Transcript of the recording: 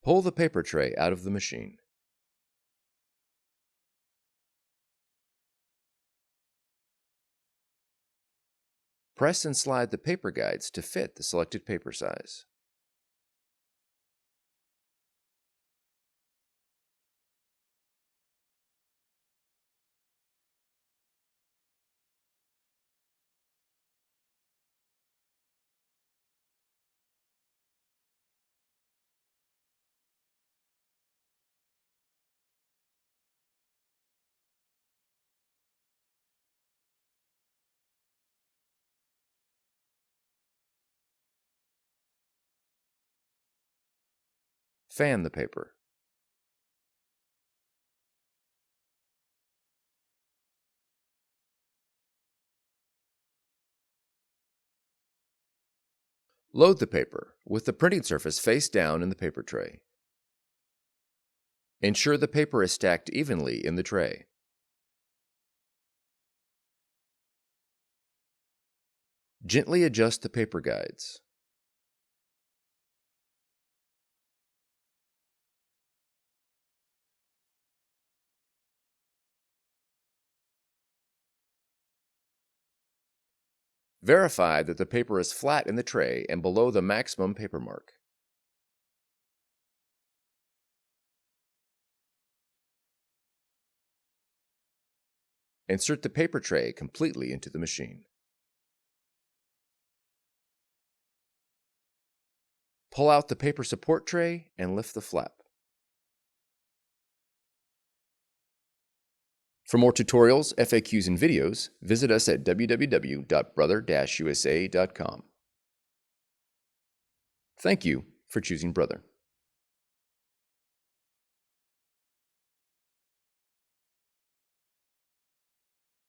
Pull the paper tray out of the machine. Press and slide the paper guides to fit the selected paper size. Fan the paper. Load the paper with the printing surface face down in the paper tray. Ensure the paper is stacked evenly in the tray. Gently adjust the paper guides. Verify that the paper is flat in the tray and below the maximum paper mark. Insert the paper tray completely into the machine. Pull out the paper support tray and lift the flap. For more tutorials, FAQs, and videos, visit us at www.brother-usa.com. Thank you for choosing Brother.